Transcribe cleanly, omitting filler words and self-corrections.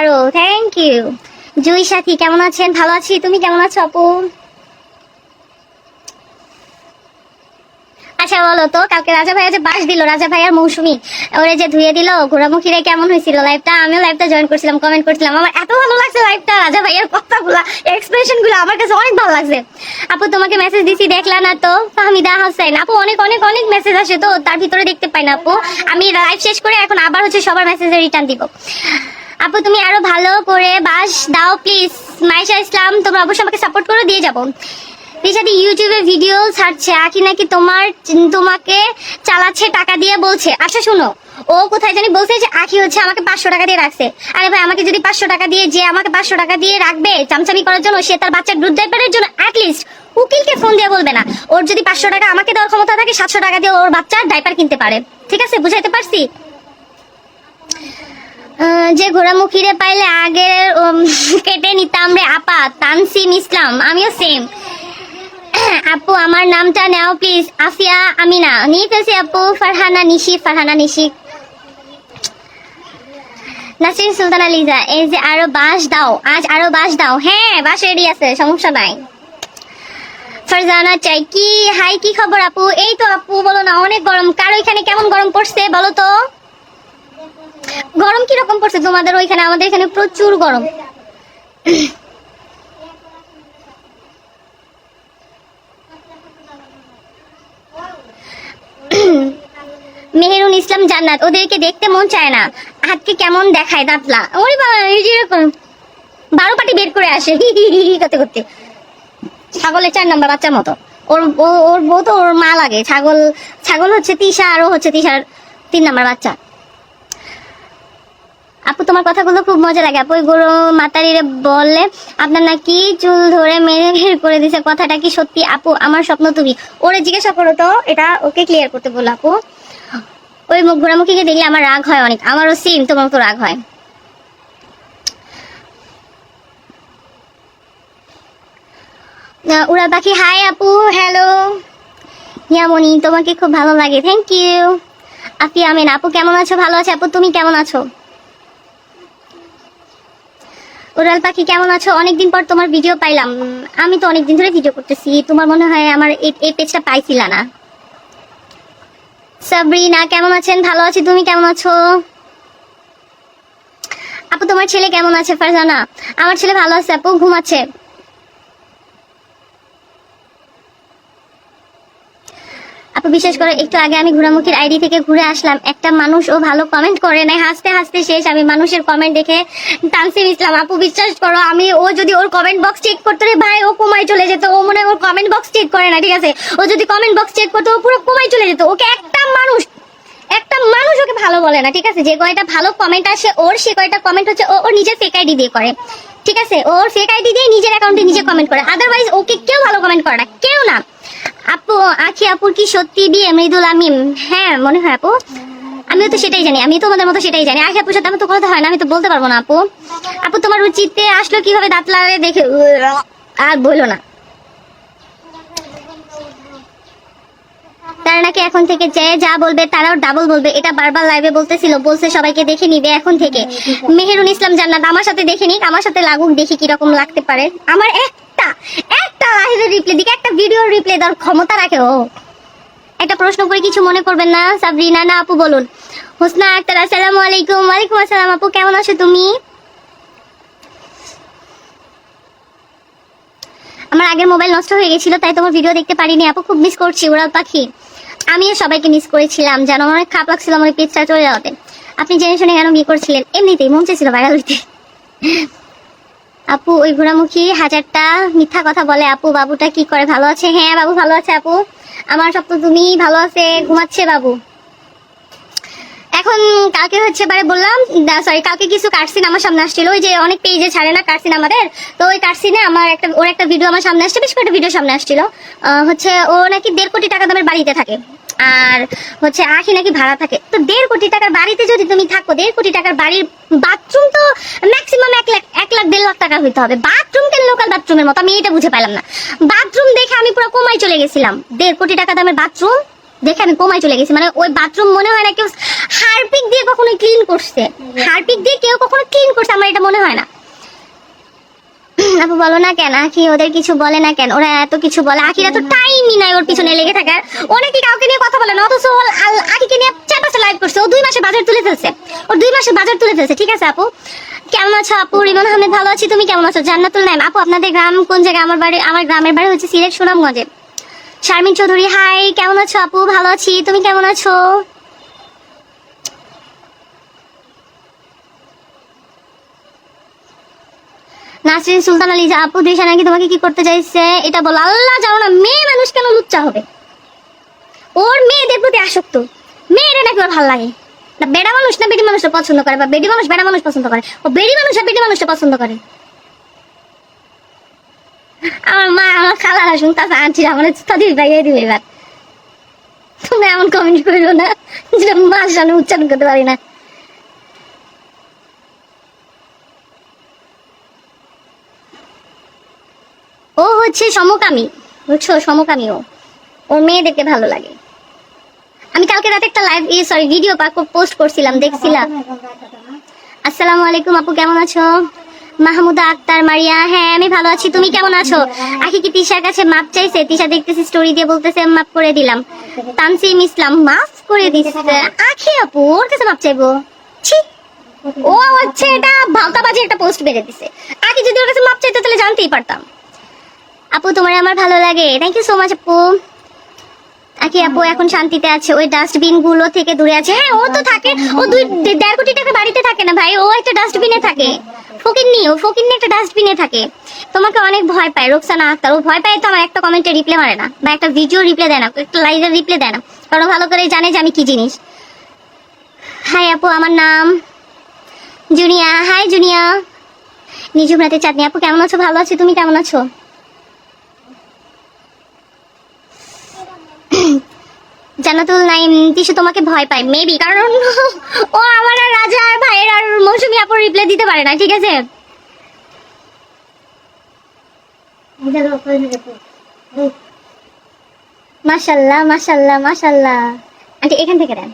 আরো thank you. জুই সাথী কেমন আছেন? ভালো আছি, তুমি কেমন আছো আপু? আচ্ছা বলো তো, কালকে রাজা ভাইয়া যে বাস দিল, রাজা ভাইয়ার মৌসুমী ওরে যে ধুয়ে দিল, ঘোরামুখিরে কেমন হয়েছিল লাইভটা? আমিও লাইভটা জয়েন করছিলাম, কমেন্ট করছিলাম, আমার এত ভালো লাগছে লাইভটা। রাজা ভাইয়ার কথাগুলা, এক্সপ্রেশন গুলো আমার কাছে অনেক ভালো লাগছে। আপু তোমাকে মেসেজ দিছি, দেখলা না তো? ফাহমিদা হাসান আপু, অনেক অনেক অনেক মেসেজ আসে তো, তার ভিতরে দেখতে পাই না আপু। আমি লাইভ শেষ করে এখন আবার সবার মেসেজে রিটার্ন দিব। আপু তুমি আরো ভালো করে বাস দাও প্লিজ। মাইশা ইসলাম, তোমরা অবশ্যই আমাকে সাপোর্ট করে দিয়ে যাবো। রিশাদি ইউটিউবে ভিডিও ছাড়ছে, আখি নাকি তোমাকে চালাচ্ছে টাকা দিয়ে বলছে। আচ্ছা শুনো, ও কোথায় জানি বলছে যে আখি আমাকে 500 টাকা দিয়ে রাখছে। আরে ভাই, আমাকে যদি 500 টাকা দিয়ে, যে আমাকে 500 টাকা দিয়ে রাখবে চামচামি করার জন্য, সে তার বাচ্চার দুধ ডাইপারের জন্য অ্যাটলিস্ট উকিলকে ফোন দিয়ে বলবে না ওর যদি 500 টাকা আমাকে দেওয়ার ক্ষমতা থাকে, 700 টাকা দিয়ে ওর বাচ্চার ডাইপার কিনতে পারে। ঠিক আছে, বুঝাইতে পারছি? যে ঘোড়ামুখীরে পাইলে আগে কেটে নিতাম রে আপা। তানসিম ইসলাম, আমিও সেম। আপু আমার নামটা নাও প্লিজ। আফিয়া আমিনা নিয়ে ফেলছি আপু। ফারহানা নিশি। নাসরিন সুলতানা লিজা, এই যে আরো বাস দাও, আজ আরো বাস দাও। হ্যাঁ, বাস রেডি আছে, সমস্যা নাই। ফারজানা চাই কি, হাই কি খবর আপু? এই তো আপু, বলো না, অনেক গরম। কার ওইখানে কেমন গরম পড়ছে বলো তো? গরম কিরকম পড়ছে তোমাদের ওইখানে? আমাদের এখানে প্রচুর গরম। মেহেরুন ইসলাম জান্নাত, ওদেরকে দেখতে মন চায় না, হাতকে কেমন দেখায় দাঁতলা। ওরে বাবা, এরকম 12 পাটি বের করে আসে করতে করতে, ছাগলের 4 নাম্বার বাচ্চার মতো। ওর বউ তো ওর মা লাগে। ছাগল হচ্ছে তিশা, আর ও হচ্ছে তিশার 3 নাম্বার বাচ্চা। আপু তোমার কথাগুলো খুব মজা লাগে আপু। ওই গরু মাতারিরে বললে আপনার নাকি চুল ধরে মেরে বের করে দিছে, কথাটা কি সত্যি আপু? আমার স্বপ্ন তুমি। ওরে জিজ্ঞাসা করো তো, এটা ওকে ক্লিয়ার করতে বলো আপু। ওই ঘোরামুখীকে দেখলে আমার রাগ হয় অনেক। আমারও সেম তোমার তো রাগ হয়। উড়াল পাখি হাই আপু। হ্যালো ইয়ামনি, তোমাকে খুব ভালো লাগে, থ্যাংক ইউ। আফিয়া আমিন আপু কেমন আছো? ভালো আছে আপু, তুমি কেমন আছো? উড়াল পাখি কেমন আছো? অনেকদিন পর তোমার ভিডিও পাইলাম। আমি তো অনেকদিন ধরে ভিডিও করতেছি, তোমার মনে হয় আমার এই পেজটা পাইছিল না। সাবরিনা কেমন আছেন? ভালো আছি, তুমি কেমন আছো আপু? তোমার ছেলে কেমন আছে? ফারজানা আমার ছেলে ভালো আছে আপু, ঘুমাচ্ছে। আপু বিশেষ করে একটু আগে আমি ঘোরামুখীর আইডি থেকে ঘুরে আসলাম, একটা মানুষ ও ভালো কমেন্ট করে নাই, হাসতে হাসতে শেষ। আমি মানুষের কমেন্ট দেখে। তানসিম ইসলাম আপু বিশ্বাস করো, আমি ও যদি ওর কমেন্ট বক্স চেক করতে রে ভাই, ও কোমায় চলে যেত। ও মনে হয় ওর কমেন্ট বক্স চেক করে না, ঠিক আছে? ও যদি কমেন্ট বক্স চেক করতো, ও পুরো কোমায় চলে যেত। ওকে একটা মানুষ ওকে ভালো বলে না, ঠিক আছে? যে কয়টা ভালো কমেন্ট আসে ওর, সে কয়টা কমেন্ট হচ্ছে ও নিজের ফেক আইডি দিয়ে করে, ঠিক আছে? ওর ফেক আইডি দিয়ে নিজের অ্যাকাউন্টে নিজে কমেন্ট করে, আদারওয়াইজ ওকে কেউ ভালো কমেন্ট করে না, কেউ না। আপু আখি আপুর কি সত্যি বিয়ে? মৃদুল আমিম হ্যাঁ মনে হয় আপু, আমিও তো সেটাই জানি, আমি তোমাদের মতো সেটাই জানি। আখি আপুর সাথে আমার তো কথা হয় না, আমি তো বলতে পারবো না আপু। আপু তোমার রুচিতে আসলো কিভাবে? দাঁত লাগে দেখে আর বলো না। তারা নাকি এখন থেকে যে যা বলবে তারাও ডাবল বলবে, এটা বারবার লাইভে বলছে সবাইকে দেখে নিবে এখন থেকে। মেহেরুন ইসলাম জান্নাত আমার সাথে দেখে নিক, আমার সাথে লাগুক, দেখি কিরকম লাগতে পারে। আমার একটা লাইভের রিপ্লাই দিকে, একটা ভিডিওর রিপ্লাই দেওয়ার ক্ষমতা রাখে ও। একটা প্রশ্ন করে কিছু মনে করবেন না। সাবরিনা না আপু বলুন। হোসনা আক্তার আসসালামু আলাইকুম। ওয়ালাইকুম আসসালাম আপু, কেমন আছো তুমি? আমার আগের মোবাইল নষ্ট হয়ে গেছিল, তাই তোমার ভিডিও দেখতে পারিনি আপু, খুব মিস করছি উড়াল পাখি। আমিও সবাইকে মিস করেছিলাম জানো, অনেক খারাপ লাগছিল আমার পেজটা চলে যাওয়াতে। আপনি জেনে শুনে কেন বিয়ে করছিলেন? এমনিতেই মন চেয়েছিল ভাইরাল হইতে। আপু ওই ঘোরামুখী 1000টা মিথ্যা কথা বলে আপু। বাবুটা কি করে? ভালো আছে? হ্যাঁ বাবু ভালো আছে আপু, আমার স্বপ্ন তুমি। ভালো আছে, ঘুমাচ্ছে বাবু এখন। কালকে বললাম, সরি কালকে কিছু কাটসিন আমার সামনে আসছিল, ওই যে অনেক পেজে ছাড়ে না কাটসিন আমাদের, তো ওই কাটসিনে আমার ওর একটা ভিডিও আমার সামনে আসছে, বেশ কয়েকটা ভিডিও সামনে আসছিল। ও নাকি 1.5 কোটি টাকা দামের বাড়িতে থাকে, আর আখি নাকি ভাড়া থাকে। তো 1.5 কোটি টাকার বাড়িতে যদি তুমি থাকো, 1.5 কোটি টাকার বাড়ির বাথরুম তো ম্যাক্সিমাম 1 লাখ 1.5 লাখ টাকা হইতে হবে। বাথরুম কেন লোকাল বাথরুমের মতো? আমি এটা বুঝে পাইলাম না। বাথরুম দেখে আমি পুরো কোমায় চলে গেছিলাম। 1.5 কোটি টাকা দামের বাথরুম দেখে আমি কোমায় চলে গেছি। মানে ওই বাথরুম মনে হয় না কেউ হারপিক দিয়ে কখনো ক্লিন করছে? হারপিক দিয়ে কেউ কখনো ক্লিন করছে? আমার এটা মনে হয় না। আপু বলো না কেন আখি ওদের কিছু বলে না কেন? ওরা এত কিছু বলে, আখিরা তো টাইমই নাই ওর পিছনে লেগে থাকার। অনেকে কাউকে নিয়ে কথা বলে না, অথচ আখিকে নিয়ে 4-5টা লাইভ করছে। ও 2 মাসে বাজার তুলে ফেলছে, ওর 2 মাসে বাজার তুলে ফেলছে। ঠিক আছে আপু, কেমন আছো আপু? রিমন আহমেদ ভালো আছি, তুমি কেমন আছো? জান্নাতুল নাইম আপু আপনাদের গ্রাম কোন জায়গায়? আমার গ্রামের বাড়ি হচ্ছে সিলেট সুনামগঞ্জে। শারমিন চৌধুরী হাই, কেমন আছো আপু? ভালো আছি, তুমি কেমন আছো? নাসরিন সুলতান আলী আপু দিশা নাকি তোমাকে কি করতে চাইছে এটা বল। আল্লাহ জানো না, মেয়ে মানুষ কেন লুচ্চা হবে? ওর মেয়েদের প্রতি আসক্ত, মেয়েরা নাকি ওর ভালো লাগে না। বেড়া মানুষ না বেডি মানুষটা পছন্দ করে, বা বেডি মানুষ বেড়া মানুষ পছন্দ করে, ও বেডি মানুষ আর বেডি মানুষটা পছন্দ করে। আমার মা আমার খালারা শুনতেছে, আনছি আমার তাদের বাইরে দিবে। এবার তুমি এমন কমেন্ট করো না যেটা মার সামনে উচ্চারণ করতে পারি না। ও হচ্ছে সমকামী, বুঝছো? সমকামী ও, ওর মেয়েদেরকে ভালো লাগে। আমি কালকে রাতে একটা লাইভ ভিডিও পোস্ট করছিলাম, দেখছিলাম। আসসালামু আলাইকুম আপু, কেমন আছো? মাহমুদা আক্তার মারিয়া, হ্যাঁ আমি ভালো আছি, তুমি কেমন আছো? আখি কি তিশার কাছে মাপ চাইছে? তিশা দেখতেছি স্টোরি দিয়ে বলতেছে মাপ করে দিলাম। তানসিম ইসলাম মাফ করে দিচ্ছে। আখি আপু ওর কাছে মাপ চাইবো? ছি, ও হচ্ছে এটা ভাওতাবাজি একটা পোস্ট বেড়ে দিছে। আখি যদি ওর কাছে মাপ চাইতো তাহলে জানতেই পারতাম। আপু তোমার আমার ভালো লাগে, থ্যাংক ইউ সো মাচ আপু। আখি আপু এখন শান্তিতে আছে, ওই ডাস্টবিন গুলো থেকে দূরে আছে। হ্যাঁ ও তো থাকে, ও 2.5 কোটি টাকা বাড়িতে থাকে না ভাই, ও একটা ডাস্টবিনে থাকে। ফকিন্নি একটা ডাস্টবিনে থাকে। তোমাকে অনেক ভয় পায় রোকসানা আক্তার। ও ভয় পায় তো আমার একটা কমেন্টে রিপ্লাই মারে না, বা একটা ভিডিও রিপ্লাই দেয় না, একটা লাইভে রিপ্লাই দেয় না, কারণ ভালো করে জানে যে আমি কি জিনিস। হাই আপু, আমার নাম জুনিয়া। High Junya. নিজুম রাতে চাঁদনি আপু কেমন আছো? ভালো আছি, তুমি কেমন আছো? জান্নাতুল নাইম তিশু তোমাকে ভয় পায় মেবি, কারণ ও আমার আর রাজা আর ভাইয়ের আর মৌসুমী আপুর রিপ্লাই দিতে পারে না। ঠিক আছে, মাশাল্লাহ মাশাল্লাহ মাশাল্লাহ। আন্টি এখান থেকে দেন।